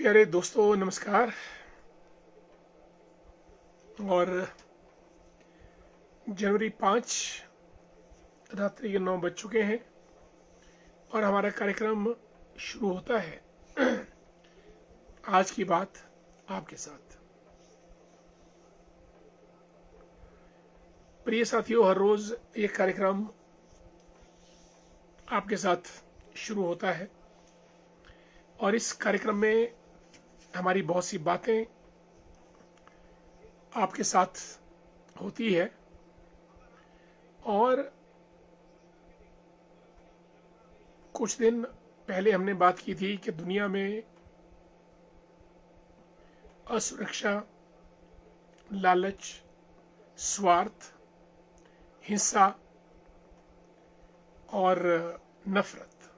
प्यारे दोस्तों नमस्कार। और जनवरी 5 रात्रि के 9 बज चुके हैं और हमारा कार्यक्रम शुरू होता है आज की बात आपके साथ। प्रिय साथियों, हर रोज ये कार्यक्रम आपके साथ शुरू होता है और इस कार्यक्रम में हमारी बहुत सी बातें आपके साथ होती है। और कुछ दिन पहले हमने बात की थी कि दुनिया में असुरक्षा, लालच, स्वार्थ, हिंसा और नफरत,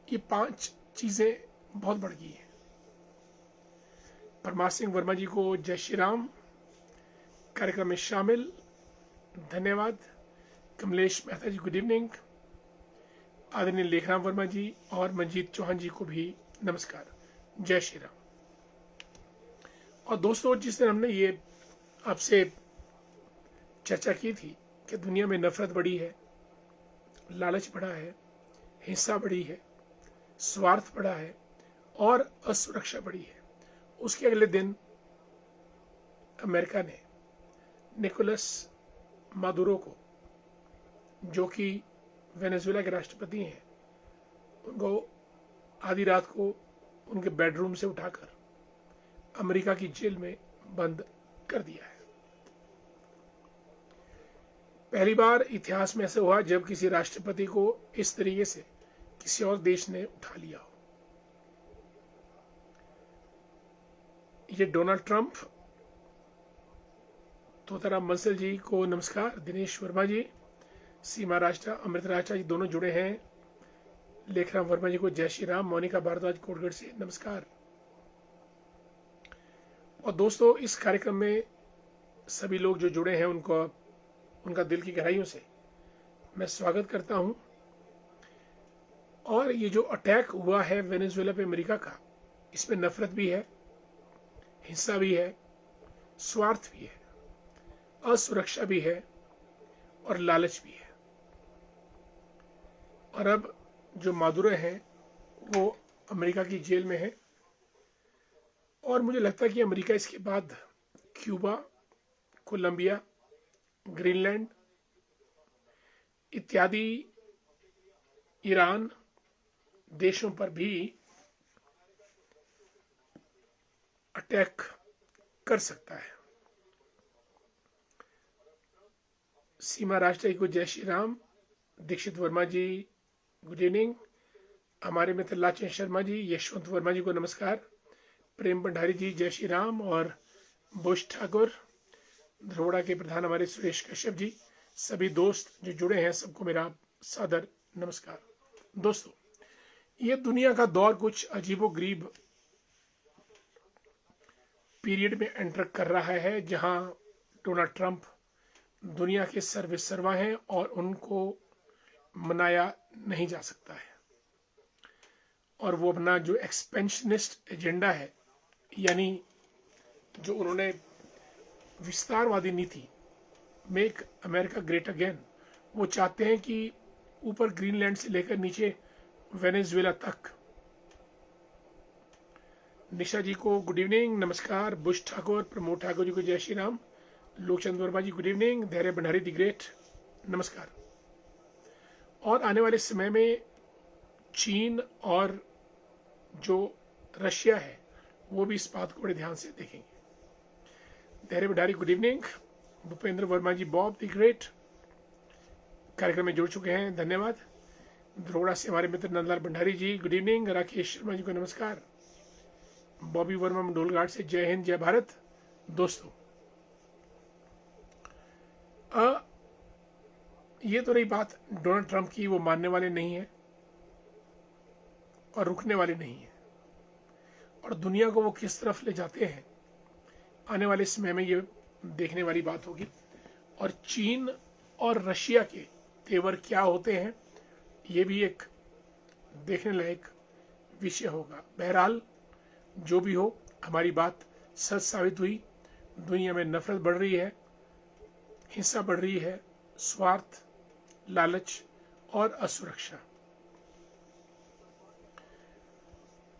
ये 5 चीजें बहुत बढ़ गई हैं। परमार सिंह वर्मा जी को जय श्री राम, कार्यक्रम में शामिल, धन्यवाद। कमलेश मेहता जी गुड इवनिंग, आदरणीय लेखराम वर्मा जी और मंजीत चौहान जी को भी नमस्कार, जय श्री राम। और दोस्तों, जिस दिन हमने ये आपसे चर्चा की थी कि दुनिया में नफरत बढ़ी है, लालच बढ़ा है, हिंसा बढ़ी है, स्वार्थ बढ़ा है और असुरक्षा बढ़ी है, उसके अगले दिन अमेरिका ने निकोलस मादुरो को, जो कि वेनेजुएला के राष्ट्रपति हैं, उनको आधी रात को उनके बेडरूम से उठाकर अमेरिका की जेल में बंद कर दिया है। पहली बार इतिहास में ऐसा हुआ जब किसी राष्ट्रपति को इस तरीके से किसी और देश ने उठा लिया हो। ये डोनाल्ड ट्रंप, तोताराम बंसल जी को नमस्कार, दिनेश वर्मा जी, सीमा राष्ट्र, अमृत राष्ट्र जी दोनों जुड़े हैं, लेखराम वर्मा जी को जय श्री राम, मोनिका भारद्वाज कोटगढ़ से नमस्कार। और दोस्तों, इस कार्यक्रम में सभी लोग जो जुड़े हैं उनको उनका दिल की गहराइयों से मैं स्वागत करता हूं। और ये जो अटैक हुआ है वेनेजुएला पे अमेरिका का, इसमें नफरत भी है, हिंसा भी है, स्वार्थ भी है, असुरक्षा भी है और लालच भी है। और अब जो मादुरो हैं वो अमेरिका की जेल में है। और मुझे लगता है कि अमेरिका इसके बाद क्यूबा, कोलंबिया, ग्रीनलैंड इत्यादि ईरान देशों पर भी अटैक कर सकता है। सीमा राष्ट्र को जय श्री राम, दीक्षित वर्मा जी गुड इवनिंग, हमारे मित्र लाचन शर्मा जी, यशवंत वर्मा जी को नमस्कार, प्रेम भंडारी जी जय श्री राम, और बुश ठाकुर, धरोड़ा के प्रधान हमारे सुरेश कश्यप जी, सभी दोस्त जो जुड़े हैं सबको मेरा सादर नमस्कार। दोस्तों, ये दुनिया का दौर कुछ अजीबोगरीब पीरियड में एंटर कर रहा है, जहां डोनाल्ड ट्रंप दुनिया के सर्वेसर्वा हैं और उनको मनाया नहीं जा सकता है। और वो अपना जो एक्सपेंशनिस्ट एजेंडा है, यानी जो उन्होंने विस्तारवादी नीति, मेक अमेरिका ग्रेट अगेन, वो चाहते हैं कि ऊपर ग्रीनलैंड से लेकर नीचे वेनेजुएला तक। निशा जी को गुड इवनिंग, नमस्कार, बुश ठाकुर, प्रमोद ठाकुर जी को जय श्री राम, लोकचंद वर्मा जी गुड इवनिंग, धैर्य भंडारी दी ग्रेट नमस्कार। और आने वाले समय में चीन और जो रशिया है वो भी इस बात को बड़े ध्यान से देखेंगे। Dhairya Bhandari good evening, Bhupendra Verma ji Bob the great कार्यक्रम में जुड़ चुके हैं, धन्यवाद। धरोड़ा से हमारे मित्र नंदलाल भंडारी जी गुड इवनिंग, राकेश शर्मा जी को नमस्कार, बॉबी वर्मा मंडोलघाट से जय हिंद जय भारत। दोस्तों, ये तो रही बात डोनाल्ड ट्रंप की, वो मानने वाले नहीं है और रुकने वाले नहीं है। और दुनिया को वो किस तरफ ले जाते हैं आने वाले समय में ये देखने वाली बात होगी। और चीन और रशिया के तेवर क्या होते हैं, ये भी एक देखने लायक विषय होगा। बहरहाल जो भी हो, हमारी बात सच साबित हुई। दुनिया में नफरत बढ़ रही है, हिंसा बढ़ रही है, स्वार्थ, लालच और असुरक्षा।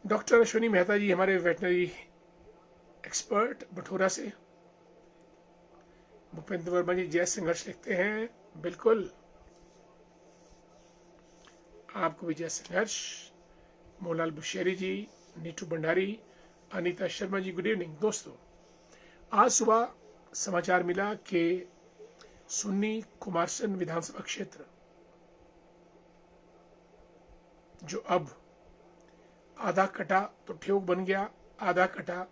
डॉक्टर अश्विनी मेहता जी हमारे वेटनरी एक्सपर्ट बठोरा से। भूपेंद्र वर्मा जी जय संघर्ष लिखते हैं, बिल्कुल आपको भी जय संघर्ष। मोहनलाल बुशेरी जी, नीटू भंडारी, अनीता शर्मा जी, गुड इवनिंग दोस्तों। आज सुबह समाचार मिला कि सुन्नी कुमारसैन विधानसभा क्षेत्र, जो अब आधा कटा तो ठेठ बन गया, आधा कटा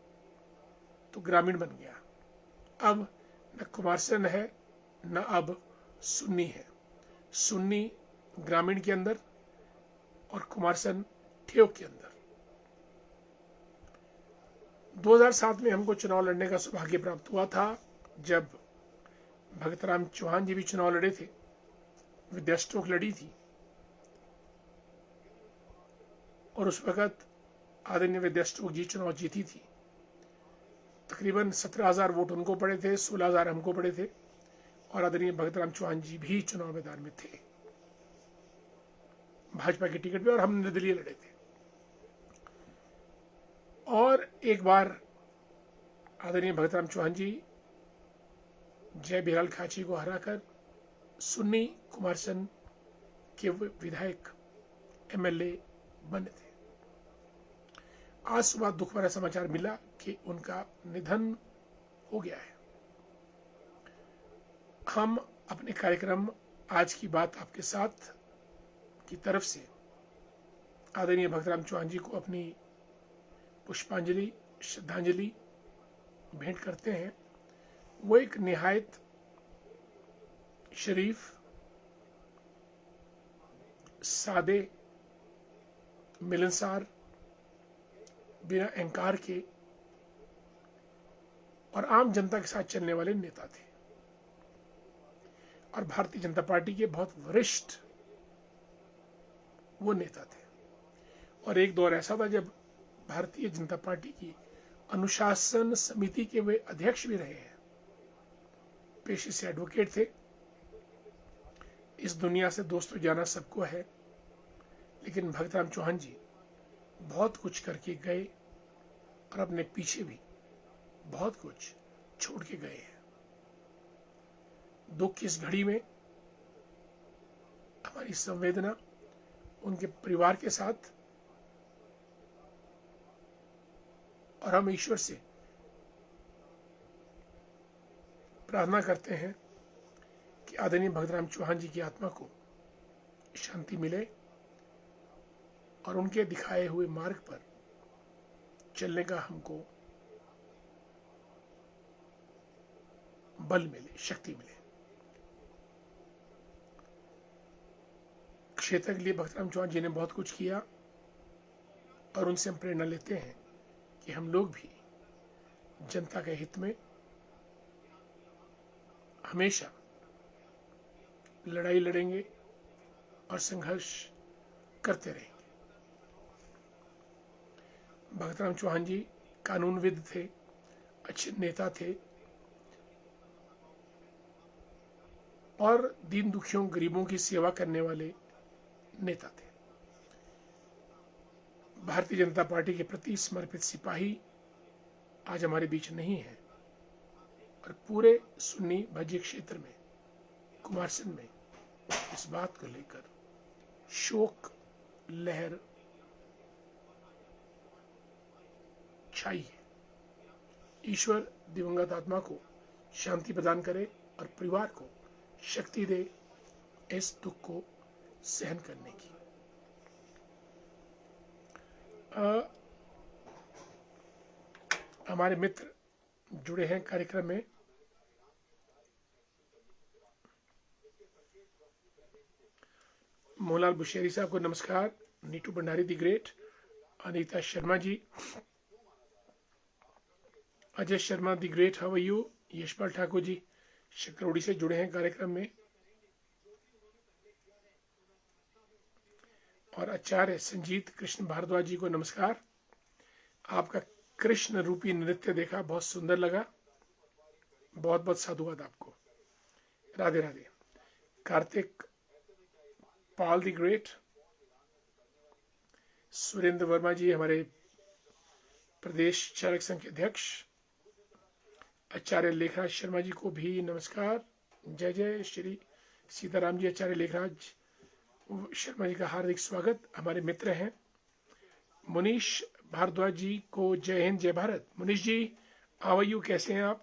तो ग्रामीण बन गया, अब न कुमारसैन है न अब सुन्नी है। सुन्नी ग्रामीण के अंदर और कुमारसैन ठेठ के अंदर। 2007 में हमको चुनाव लड़ने का सौभाग्य प्राप्त हुआ था, जब भगतराम चौहान जी भी चुनाव लड़े थे, विद्या स्टोक लड़ी थी, और उस वक्त आदरणीय विद्या स्टोक जी चुनाव जीती थी। तकरीबन 17,000 वोट उनको पड़े थे, 16,000 हमको पड़े थे, और आदरणीय भगतराम चौहान जी भी चुनाव मैदान में थे भाजपा की टिकट पे, और हम निर्दलीय लड़े थे। और एक बार आदरणीय भगतराम चौहान जी जय बिहाल खाची को हराकर सुन्नी कुमारसैन के विधायक एमएलए बने थे। आज सुबह दुख भरा समाचार मिला कि उनका निधन हो गया है। हम अपने कार्यक्रम आज की बात आपके साथ की तरफ से आदरणीय भगतराम चौहान जी को अपनी पुष्पांजलि, श्रद्धांजलि भेंट करते हैं। वो एक निहायत शरीफ, सादे, मिलनसार, बिना अहंकार के और आम जनता के साथ चलने वाले नेता थे, और भारतीय जनता पार्टी के बहुत वरिष्ठ वो नेता थे। और एक दौर ऐसा था जब भारतीय जनता पार्टी की अनुशासन समिति के वे अध्यक्ष भी रहे हैं, पेशे से एडवोकेट थे। इस दुनिया से दोस्तों जाना सबको है, लेकिन भगतराम चौहान जी बहुत कुछ करके गए और अपने पीछे भी बहुत कुछ छोड़ के गए हैं। दुख की इस घड़ी में हमारी संवेदना उनके परिवार के साथ, और हम ईश्वर से प्रार्थना करते हैं कि आदरणीय भगतराम चौहान जी की आत्मा को शांति मिले और उनके दिखाए हुए मार्ग पर चलने का हमको बल मिले, शक्ति मिले। क्षेत्र के लिए भगतराम चौहान जी ने बहुत कुछ किया, और उनसे हम प्रेरणा लेते हैं कि हम लोग भी जनता के हित में हमेशा लड़ाई लड़ेंगे और संघर्ष करते रहेंगे। भगतराम चौहान जी कानूनविद थे, अच्छे नेता थे, और दीन दुखियों, गरीबों की सेवा करने वाले नेता थे। भारतीय जनता पार्टी के प्रति समर्पित सिपाही आज हमारे बीच नहीं है, और पूरे सुन्नी भज्जी क्षेत्र में, कुमारसैन में इस बात को लेकर शोक लहर छाई है। ईश्वर दिवंगत आत्मा को शांति प्रदान करे और परिवार को शक्ति दे इस दुख को सहन करने की। हमारे मित्र जुड़े हैं कार्यक्रम में। मोहनलाल बुशेरी साहब को नमस्कार, Neetu Bhandari the great, Anita Sharma ji, Ajay Sharma the great, how are you, Yashpal Thakur ji Shakrori से जुड़े हैं कार्यक्रम में, और आचार्य संजीत कृष्ण भारद्वाज जी को नमस्कार। आपका कृष्ण रूपी नृत्य देखा, बहुत सुंदर लगा। बहुत बहुत साधुवाद आपको। राधे राधे। कार्तिक पॉल द ग्रेट, सुरेंद्र वर्मा जी हमारे प्रदेश चालक संघ के अध्यक्ष, आचार्य लेखराज शर्मा जी को भी नमस्कार। जय जय श्री सीताराम जी। आचार्य लेखराज शर्मा जी का हार्दिक स्वागत। हमारे मित्र हैं। मुनीश भारद्वाज जी को जय हिंद जय भारत। मुनीश जी, हाउ आर यू, कैसे हैं आप?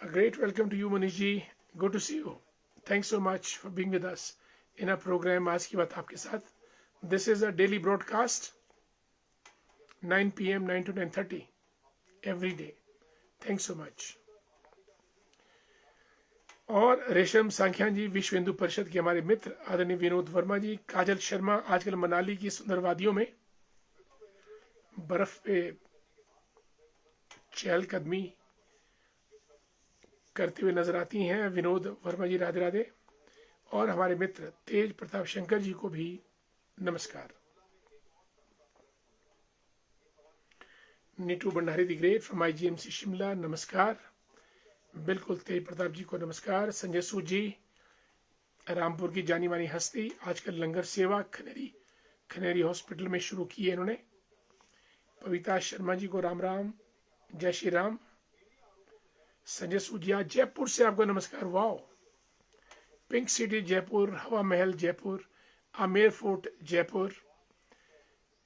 A great welcome to you, Manish ji. Good to see you. Thanks so much for being with us in our program आज की बात आपके साथ. This is a daily broadcast, 9 p.m. 9 to 9:30 every day. Thanks so much. और रेशम सांख्यान जी विश्व हिंदू परिषद के हमारे मित्र आदरणीय विनोद वर्मा जी, काजल शर्मा आजकल मनाली की सुंदर वादियों में बर्फ पे चहलकदमी करते हुए नजर आती हैं। विनोद वर्मा जी, राधे राधे। और हमारे मित्र तेज प्रताप शंकर जी को भी नमस्कार। Neetu Bhandari the great from IGMC Shimla, नमस्कार। बिल्कुल तेज प्रताप जी को नमस्कार। संजय सूद जी, रामपुर की जानी मानी हस्ती, आजकल लंगर सेवा खनेरी हॉस्पिटल में शुरू की है इन्होंने। पविता शर्मा जी को राम राम, जय श्री राम। संजय सूजिया जयपुर से आपको नमस्कार। वाओ, पिंक सिटी जयपुर, हवा महल जयपुर, आमेर फोर्ट जयपुर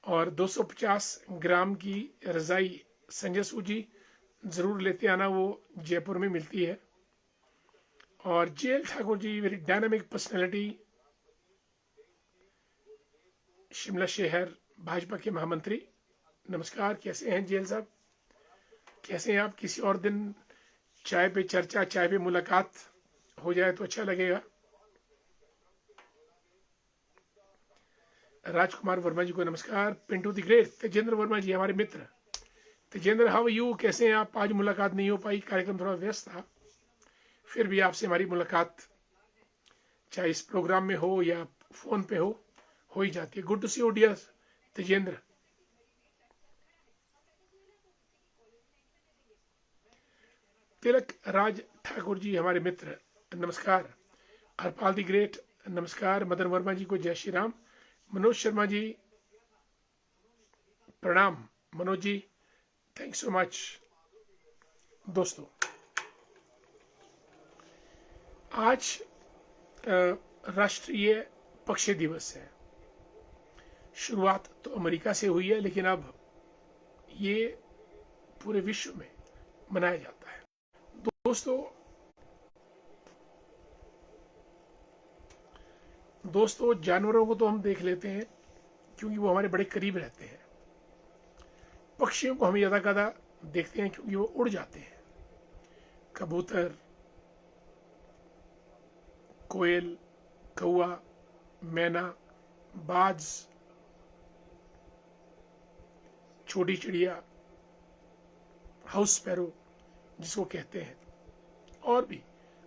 और 250 ग्राम की रजाई संजय सूजी जरूर लेते आना, वो जयपुर में मिलती है। और jail Thakur ji, very dynamic personality, Shimla शहर भाजपा के महामंत्री, नमस्कार। कैसे हैं जेल साहब, कैसे हैं आप? किसी और दिन चाय पे चर्चा, चाय पे मुलाकात हो जाए तो अच्छा लगेगा। राजकुमार वर्मा जी को नमस्कार। पिंटू द ग्रेट, तेजेंद्र वर्मा जी हमारे मित्र। तेजेंद्र, हाउ यू, कैसे हैं आप? आज मुलाकात नहीं हो पाई, कार्यक्रम थोड़ा व्यस्त था, फिर भी आपसे हमारी मुलाकात चाहे इस प्रोग्राम में हो या फोन पे हो ही जाती है। Good to see you dear Tejender. Tilak Raj Thakur ji हमारे मित्र, नमस्कार। हरपाल दी ग्रेट, नमस्कार। मदन वर्मा जी को जय श्री राम। मनोज शर्मा जी, प्रणाम। Manoj ji, thanks so much. दोस्तों, आज राष्ट्रीय पक्षी दिवस है। शुरुआत तो अमेरिका से हुई है, लेकिन अब ये पूरे विश्व में मनाया जाता है। दोस्तों, जानवरों को तो हम देख लेते हैं क्योंकि वो हमारे बड़े करीब रहते हैं। पक्षियों को हम ज्यादा देखते हैं क्योंकि वो उड़ जाते हैं। कबूतर, कोयल, कौआ, मैना, बाज, छोटी चिड़िया, हाउस स्पैरो जिसको कहते हैं, और भी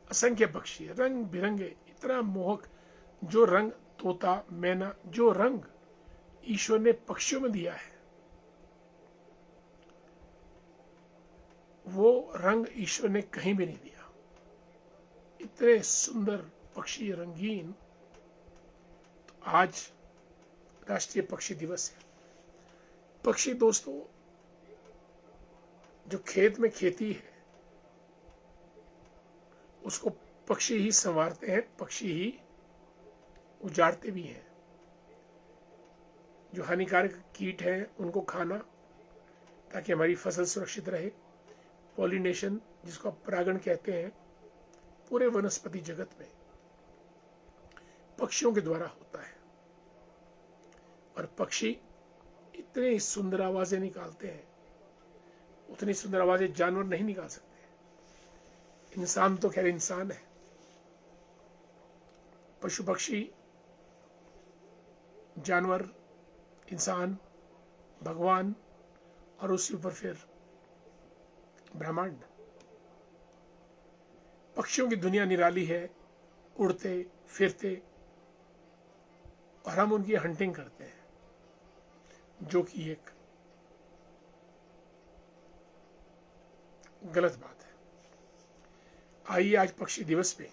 असंख्य पक्षी, रंग बिरंगे, इतना मोहक जो रंग, तोता, मैना, जो रंग ईश्वर ने पक्षियों में दिया है, वो रंग ईश्वर ने कहीं भी नहीं दिया। इतने सुंदर पक्षी, रंगीन। तो आज राष्ट्रीय पक्षी दिवस है। पक्षी दोस्तों, जो खेत में खेती है उसको पक्षी ही संवारते हैं, पक्षी ही उजाड़ते भी हैं। जो हानिकारक कीट हैं उनको खाना, ताकि हमारी फसल सुरक्षित रहे। पॉलिनेशन, जिसको आप परागण कहते हैं, पूरे वनस्पति जगत में पक्षियों के द्वारा होता है। और पक्षी इतनी सुंदर आवाजें निकालते हैं, उतनी सुंदर आवाजें जानवर नहीं निकाल सकते। इंसान तो खैर इंसान है, पशु पक्षी, जानवर, इंसान, भगवान और उसके ऊपर फिर ब्रह्मांड। पक्षियों की दुनिया निराली है, उड़ते फिरते, और हम उनकी हंटिंग करते हैं। जो कि एक गलत बात है। आइए आज पक्षी दिवस पे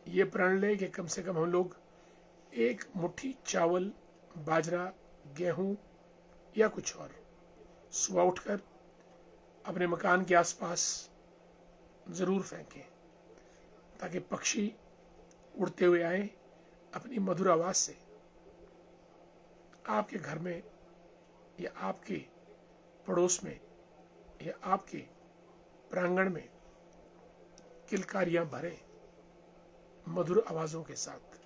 ये प्रण लें कि कम से कम हम लोग एक मुट्ठी चावल, बाजरा, गेहूं या कुछ और सुबह उठकर अपने मकान के आसपास जरूर फेंकें, ताकि पक्षी उड़ते हुए आए, अपनी मधुर आवाज से आपके घर में या आपके पड़ोस में या आपके प्रांगण में किलकारियां भरे मधुर आवाजों के साथ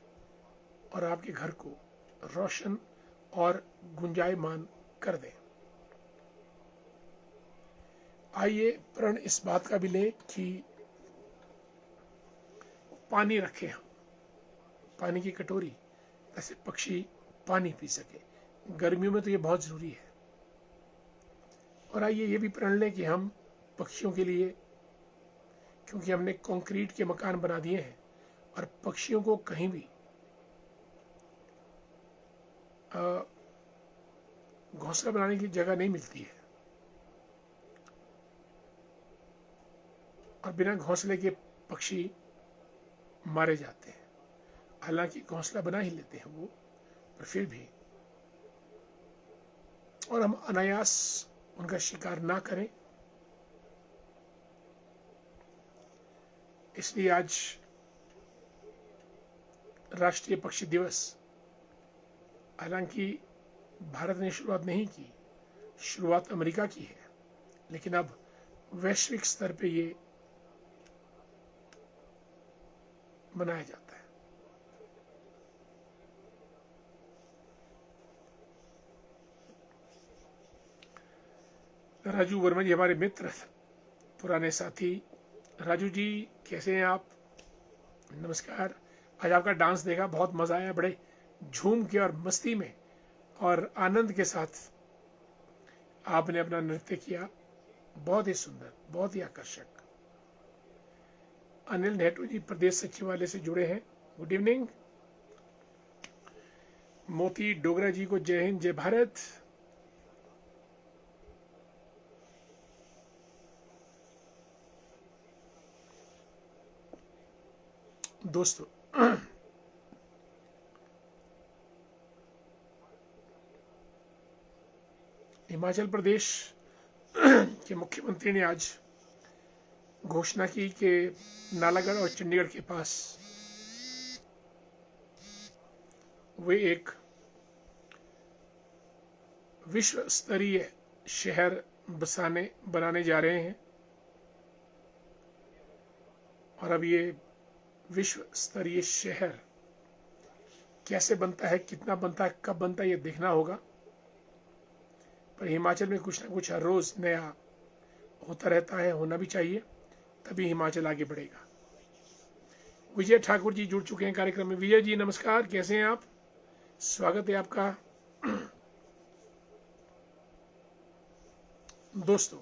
और आपके घर को रोशन और गुंजायमान कर दें। आइए प्रण इस बात का भी लें कि पानी रखें हम, पानी की कटोरी, ऐसे पक्षी पानी पी सके। गर्मियों में तो ये बहुत जरूरी है। और आइए ये भी प्रण लें कि हम पक्षियों के लिए, क्योंकि हमने कंक्रीट के मकान बना दिए हैं और पक्षियों को कहीं भी घोंसला बनाने की जगह नहीं मिलती है, और बिना घोंसले के पक्षी मारे जाते हैं। हालांकि घोंसला बना ही लेते हैं वो, पर फिर भी, और हम अनायास उनका शिकार ना करें। इसलिए आज राष्ट्रीय पक्षी दिवस, हालांकि भारत ने शुरुआत नहीं की, शुरुआत अमेरिका की है, लेकिन अब वैश्विक स्तर पे ये मनाया जाता है। राजू वर्मा जी हमारे मित्र, पुराने साथी। राजू जी कैसे हैं आप? नमस्कार। आज आपका डांस देखा, बहुत मजा आया, बड़े झूम के और मस्ती में और आनंद के साथ आपने अपना नृत्य किया, बहुत ही सुंदर, बहुत ही आकर्षक। अनिल नेहरू जी प्रदेश सचिवालय से जुड़े हैं, गुड इवनिंग। मोती डोगरा जी को जय हिंद, जय भारत। दोस्तों, हिमाचल प्रदेश के मुख्यमंत्री ने आज घोषणा की कि नालागढ़ और चंडीगढ़ के पास वे एक विश्व स्तरीय शहर बनाने जा रहे हैं। और अब ये विश्व स्तरीय शहर कैसे बनता है, कितना बनता है, कब बनता है, ये देखना होगा। पर हिमाचल में कुछ ना कुछ हर रोज नया होता रहता है, होना भी चाहिए, तभी हिमाचल आगे बढ़ेगा। विजय ठाकुर जी जुड़ चुके हैं कार्यक्रम में। विजय जी नमस्कार, कैसे हैं आप? स्वागत है आपका। दोस्तों,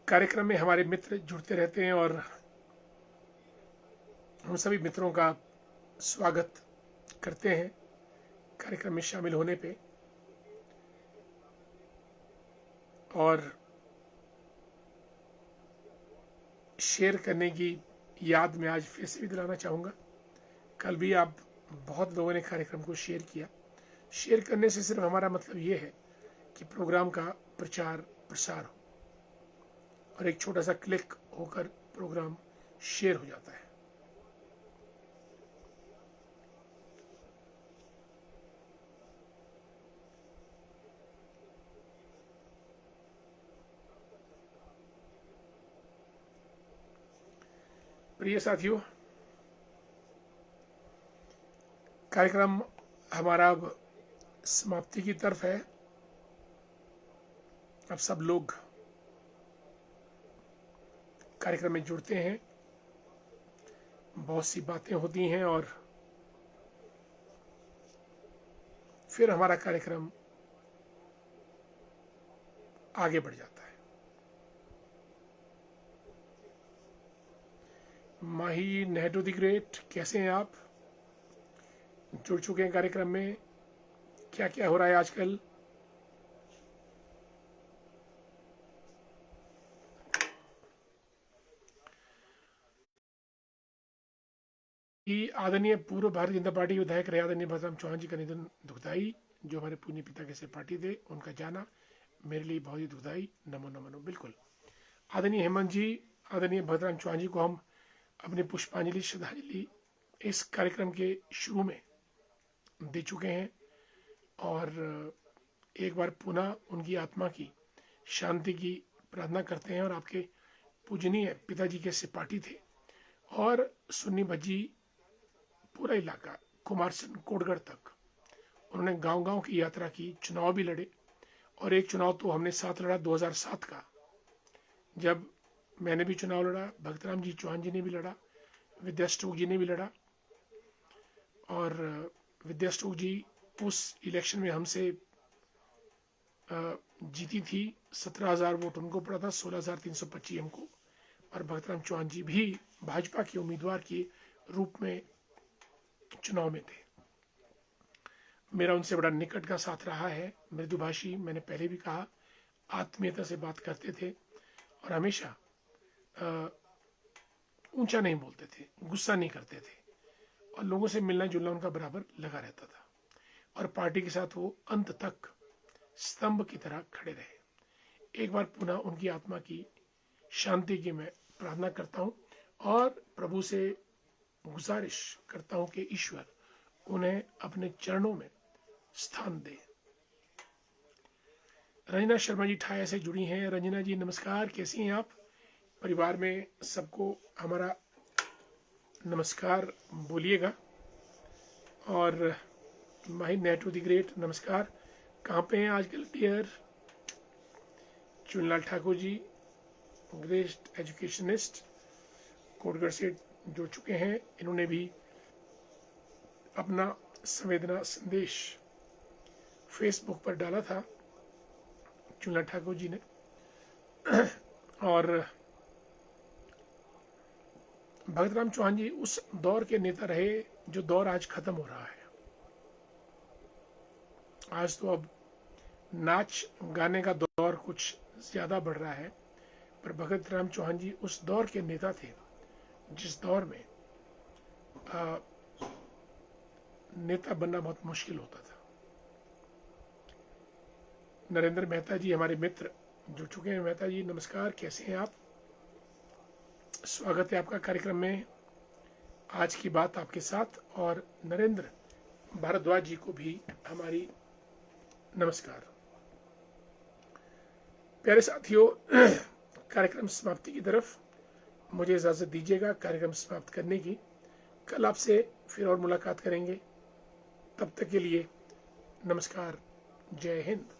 कार्यक्रम में हमारे मित्र जुड़ते रहते हैं और हम सभी मित्रों का स्वागत करते हैं कार्यक्रम में शामिल होने पे। और शेयर करने की याद में आज फिर से भी दिलाना चाहूँगा। कल भी आप बहुत लोगों ने कार्यक्रम को शेयर किया। शेयर करने से सिर्फ हमारा मतलब ये है कि प्रोग्राम का प्रचार प्रसार हो, और एक छोटा सा क्लिक होकर प्रोग्राम शेयर हो जाता है। प्रिय साथियों, कार्यक्रम हमारा अब समाप्ति की तरफ है। अब सब लोग कार्यक्रम में जुड़ते हैं, बहुत सी बातें होती हैं और फिर हमारा कार्यक्रम आगे बढ़ जाता है। माही नेहरू द ग्रेट, कैसे हैं आप? जुड़ चुके हैं कार्यक्रम में। क्या क्या हो रहा है आजकल? कि आदरणीय पूर्व भारतीय जनता पार्टी विधायक रहे आदरणीय भगतराम चौहान जी का निधन दुखदाई। जो हमारे पुण्य पिता के सहपाठी थे, उनका जाना मेरे लिए बहुत ही दुखदाई। नमो नमो नमो। बिल्कुल आदरणीय हेमंत जी, आदरणीय भगतराम चौहान जी को हम अपनी पुष्पांजलि श्रद्धांजलि इस कार्यक्रम के शुरू में दे चुके हैं, और एक बार पुनः उनकी आत्मा की शांति की प्रार्थना करते हैं। और आपके पूजनीय पिताजी के सहपाठी थे, और सुन्नी भज्जी पूरा इलाका कुमारसैन कोटगढ़ तक उन्होंने गांव गांव की यात्रा की, चुनाव भी लड़े। और एक चुनाव तो हमने साथ लड़ा 2007 का, जब मैंने भी चुनाव लड़ा, भगतराम जी चौहान जी ने भी लड़ा, विद्या स्टोक जी ने भी लड़ा। और विद्या स्टोक जी उस इलेक्शन में हमसे जीती थी। 17,000 वोट उनको पड़ा था, 16,325 हमको। और भगतराम चौहान जी भी भाजपा के उम्मीदवार के रूप में चुनाव में थे। मेरा उनसे बड़ा निकट का साथ रहा है। मृदुभाषी, मैंने पहले भी कहा, आत्मीयता से बात करते थे और हमेशा ऊंचा नहीं बोलते थे, गुस्सा नहीं करते थे, और लोगों से मिलना जुलना उनका बराबर लगा रहता था। और पार्टी के साथ वो अंत तक स्तंभ की तरह खड़े रहे। एक बार पुनः उनकी आत्मा की शांति की मैं प्रार्थना करता हूँ, और प्रभु से गुजारिश करता हूँ कि ईश्वर उन्हें अपने चरणों में स्थान दे। रंजना शर्मा जी ठाया से जुड़ी हैं। रंजना जी नमस्कार, कैसी हैं आप? परिवार में सबको हमारा नमस्कार बोलिएगा। और माही नेहरू द ग्रेट नमस्कार। कहाँ पे हैं आजकल dear? चुनलाल Thakur ji, great educationist, Kotgarh से जुड़ चुके हैं। इन्होंने भी अपना संवेदना संदेश फेसबुक पर डाला था, चुनलाल ठाकुर जी ने। और भगतराम चौहान जी उस दौर के नेता रहे जो दौर आज खत्म हो रहा है। आज तो अब नाच गाने का दौर कुछ ज्यादा बढ़ रहा है, पर भगतराम चौहान जी उस दौर के नेता थे जिस दौर में नेता बनना बहुत मुश्किल होता था। नरेंद्र मेहता जी हमारे मित्र जुड़ चुके हैं। मेहता जी नमस्कार, कैसे हैं आप? स्वागत है आपका कार्यक्रम में। आज की बात आपके साथ। और नरेंद्र भारद्वाज जी को भी हमारी नमस्कार। प्यारे साथियों, कार्यक्रम समाप्ति की तरफ मुझे इजाजत दीजिएगा कार्यक्रम समाप्त करने की। कल आपसे फिर और मुलाकात करेंगे। तब तक के लिए नमस्कार, जय हिंद।